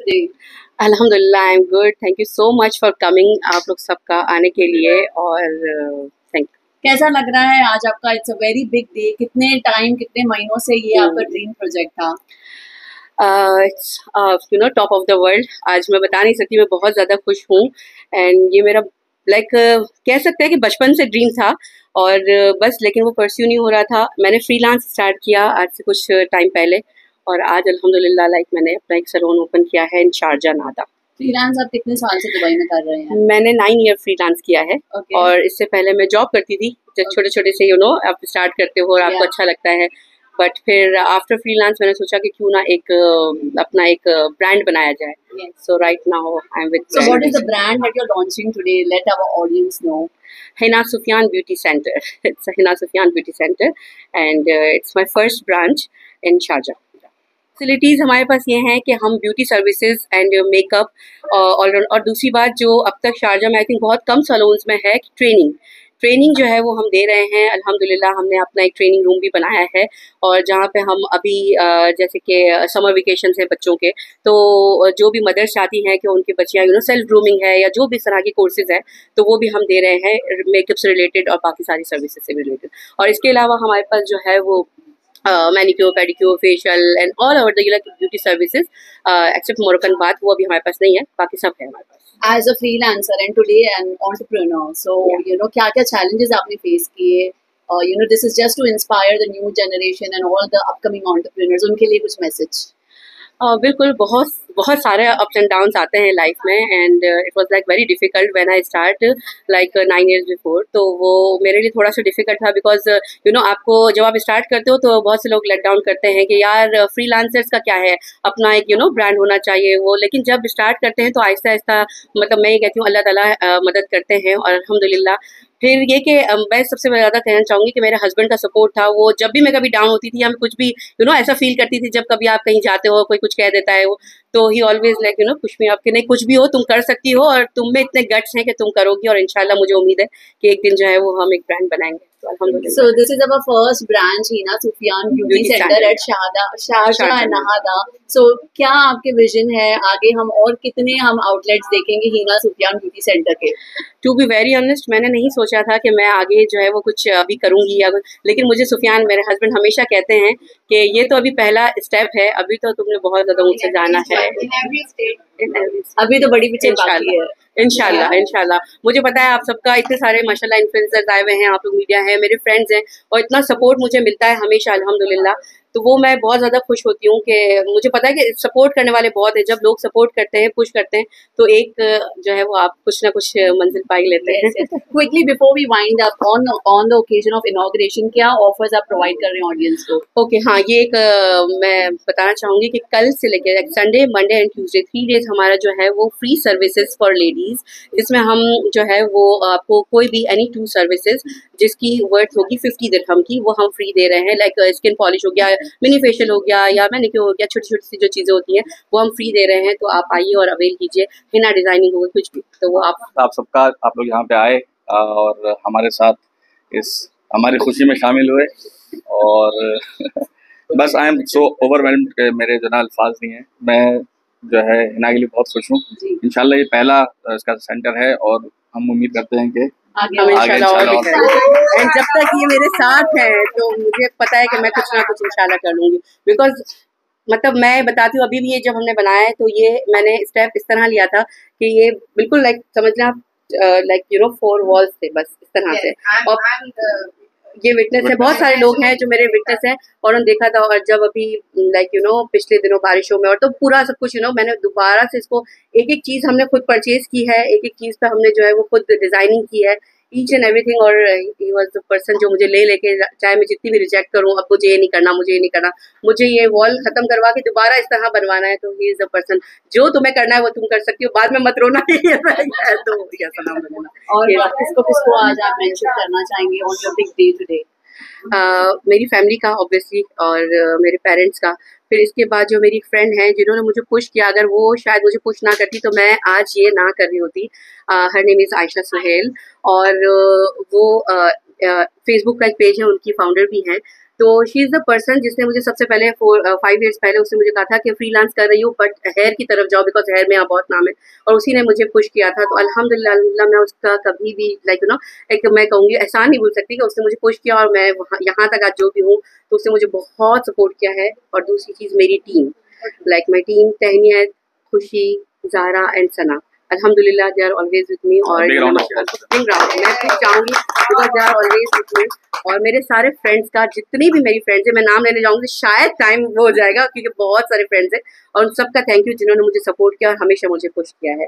today? अल्हम्दुलिल्लाह, I am good. Thank you so much for coming, आप लोग सबका आने के लिए, और थैंक कैसा लग रहा है आज आपका? It's a very big day. कितने महीनों से ये आपका ड्रीम प्रोजेक्ट था? Its top of the world. आज मैं बता नहीं सकती, मैं बहुत ज़्यादा खुश हूँ। एंड ये मेरा कह सकते हैं कि बचपन से ड्रीम था, और बस लेकिन वो परस्यू नहीं हो रहा था। मैंने फ्रीलांस स्टार्ट किया आज से कुछ टाइम पहले, और आज अल्हम्दुलिल्लाह मैंने अपना एक सैलून ओपन किया है इन शारजा नादा। फ्रीलांस आप कितने साल से दुबई में कर रहे हैं? मैंने 9 ईयर फ्रीलांस किया है। Okay. और इससे पहले मैं जॉब करती थी। जब छोटे छोटे से आप स्टार्ट करते हो और आपको अच्छा लगता है, बट फिर आफ्टर फ्रीलांस मैंने सोचा कि क्यों ना अपना एक ब्रांड बनाया जाए। So right now I am with. So what is the brand that you're launching today? Let our audience know. Hina Sufyan Beauty Center. It's a Hina Sufyan Beauty Center, and it's my first branch in Sharjah. Facilities हमारे पास ये हैं कि हम beauty services and makeup, और दूसरी बात जो अब तक शारजा में आई थिंक बहुत कम सैलून्स में है, ट्रेनिंग जो है वो हम दे रहे हैं। अल्हम्दुलिल्लाह हमने अपना एक ट्रेनिंग रूम भी बनाया है, और जहाँ पे हम अभी जैसे कि समर वेकेशन है बच्चों के, तो जो भी मदर्स चाहती हैं कि उनकी बच्चियाँ सेल्फ ग्रूमिंग है या जो भी इस तरह के कोर्सेज है, तो वो भी हम दे रहे हैं मेकअप से रिलेटेड और बाकी सारी सर्विसेज से रिलेटेड। और इसके अलावा हमारे पास जो है वो manicure, pedicure, facial and all over the beauty services except Moroccan बात, वो अभी हमारे पास नहीं है, बाकी सब है हमारे पास। As a freelancer and today an entrepreneur, so क्या-क्या challenges आपने face किए? This is just to inspire the new generation and all the upcoming entrepreneurs. उनके लिए कुछ message? बिल्कुल, बहुत सारे अप्स एंड डाउन्स आते हैं लाइफ में, and it was very difficult when I start 9 years before. तो वो मेरे लिए थोड़ा सा डिफिकल्ट था, बिकॉज आपको जब आप स्टार्ट करते हो तो बहुत से लोग लेट डाउन करते हैं कि यार फ्रीलांसर्स का क्या है, अपना एक ब्रांड होना चाहिए वो। लेकिन जब स्टार्ट करते हैं तो आहिस्ता आहिस्ता मैं ये कहती हूँ अल्लाह ताला मदद करते हैं, और अल्हम्दुलिल्लाह। फिर ये कि मैं सबसे ज़्यादा कहना चाहूँगी कि मेरे हस्बैंड का सपोर्ट था। वो जब भी मैं कभी डाउन होती थी या मैं कुछ भी ऐसा फील करती थी, जब कभी आप कहीं जाते हो कोई कुछ कह देता है वो, तो ही ऑलवेज पुश मी अप कि नहीं, कुछ भी हो तुम कर सकती हो, और तुम में इतने गट्स हैं कि तुम करोगी, और इंशाल्लाह मुझे उम्मीद है कि एक दिन जो है वो हम एक ब्रांड बनाएंगे। तो अल्हम्दुलिल्लाह। So this is our first branch, Hina Sufyan Beauty Center at Sharjah नादा। So क्या आपके विजन है आगे? हम और कितने आउटलेट्स देखेंगे हिना सुफियान ब्यूटी सेंटर के? टू बी वेरी ऑनेस्ट, मैंने नहीं सोचा था कि मैं आगे जो है वो कुछ अभी करूँगी, लेकिन मुझे सुफियान मेरे हस्बैंड हमेशा कहते हैं कि ये तो अभी पहला स्टेप है, अभी तो तुमने बहुत ज़्यादा मुझसे जाना है। अभी तो बड़ी पीछे बाकी है। इंशाल्लाह। मुझे पता है आप सबका इतने सारे माशाल्लाह इन्फ्लुएंसर्स आए हुए हैं, आप लोग मीडिया है, मेरे फ्रेंड्स हैं, और इतना सपोर्ट मुझे मिलता है हमेशा अल्हम्दुलिल्लाह। तो वो मैं बहुत ज़्यादा खुश होती हूँ कि मुझे पता है कि सपोर्ट करने वाले बहुत है। जब लोग सपोर्ट करते हैं, पुश करते हैं, तो एक जो है वो आप कुछ ना कुछ मंजिल पा ही लेते हैं। Quickly before we wind up, on the occasion of inauguration, क्या ऑफर्स आप प्रोवाइड कर रहे हैं ऑडियंस को? ओके, हाँ, ये एक मैं बताना चाहूँगी कि कल से लेकर Sunday, Monday and Tuesday 3 days हमारा जो है वो फ्री सर्विसेज फॉर लेडीज़, जिसमें हम जो है वो आपको कोई भी एनी 2 सर्विसेज जिसकी वर्थ होगी 50 दिरहम की, वो हम फ्री दे रहे हैं। लाइक स्किन पॉलिश हो गया, मिनी फेशियल हो गया, या मैनिक्योर हो गया, छोटी छोटी सी जो चीज़ें होती हैं वो हम फ्री दे रहे हैं। तो आप आइए और अवेल कीजिए। हिना डिज़ाइनिंग हो गई, कुछ भी, तो वो आप सबका, आप लोग यहाँ पे आए और हमारे साथ इस हमारी खुशी में शामिल हुए, और बस आई एम सो ओवरवेल्म्ड, मेरे जो ना अल्फाज नहीं है। मैं जो है हिना के लिए बहुत खुश हूँ। इंशाल्लाह ये पहला इसका सेंटर है, और हम उम्मीद करते हैं कि आगे इंशाल्लाह। एंड जब तक ये मेरे साथ है तो मुझे पता है कि मैं कुछ ना कुछ इंशाल्लाह कर लूँगी, बिकॉज मैं बताती हूँ, अभी भी ये जब हमने बनाया है तो ये मैंने स्टेप इस तरह लिया था कि ये बिल्कुल समझ लें आप 4 वॉल्स थे बस इस तरह से। और ये विटनेस है, बहुत सारे लोग हैं जो मेरे विटनेस हैं, और उन्होंने देखा था। और जब अभी पिछले दिनों बारिशों में, और तो पूरा सब कुछ मैंने दोबारा से इसको एक एक चीज़ हमने खुद परचेज की है, एक एक चीज़ पे हमने जो है वो खुद डिज़ाइनिंग की है, ईच एंड एवरीथिंग। और ही वाज द पर्सन जो मुझे लेके, चाहे मैं जितनी भी रिजेक्ट करूँ, अब मुझे ये नहीं करना, मुझे ये नहीं करना, मुझे ये वॉल खत्म करवा के दोबारा इस तरह बनवाना है, तो ही इज द पर्सन, जो तुम्हें करना है वो तुम कर सकती हो, बाद में मत रोना। तो और किसको आज आप मेंशन करना चाहेंगे on your big day today? मेरी फैमिली का ऑब्वियसली, और मेरे पेरेंट्स का। फिर इसके बाद जो मेरी फ्रेंड है जिन्होंने मुझे पुश किया, अगर वो शायद मुझे पुश ना करती तो मैं आज ये ना कर रही होती। Her name is Ayesha Suhail, और वो फेसबुक का एक पेज है, उनकी फाउंडर भी हैं। तो शी इज़ द पर्सन जिसने मुझे सबसे पहले 5 years पहले उसने मुझे कहा था कि फ्रीलांस कर रही हूँ बट हेयर की तरफ जाओ, बिकॉज हेयर में यहाँ बहुत नाम है, और उसी ने मुझे पुश किया था। तो अल्हम्दुलिल्लाह मैं उसका कभी भी एक मैं कहूँगी एहसान नहीं भूल सकती कि उसने मुझे पुश किया और मैं वहाँ यहाँ तक आज जो भी हूँ, तो उसने मुझे बहुत सपोर्ट किया है। और दूसरी चीज़ मेरी टीम, माई टीम, तहनीत, खुशी, ज़ारा एंड सना, अल्हम्दुलिल्लाह they are always with me. और मैं खुद चाहूँगी because they are always with me. और मेरे सारे फ्रेंड्स का, जितनी भी मेरी फ्रेंड्स हैं, मैं नाम लेने जाऊँगी शायद टाइम वो हो जाएगा क्योंकि बहुत सारे फ्रेंड्स हैं, और उन सबका थैंक यू जिन्होंने मुझे सपोर्ट किया और हमेशा मुझे पुश किया है।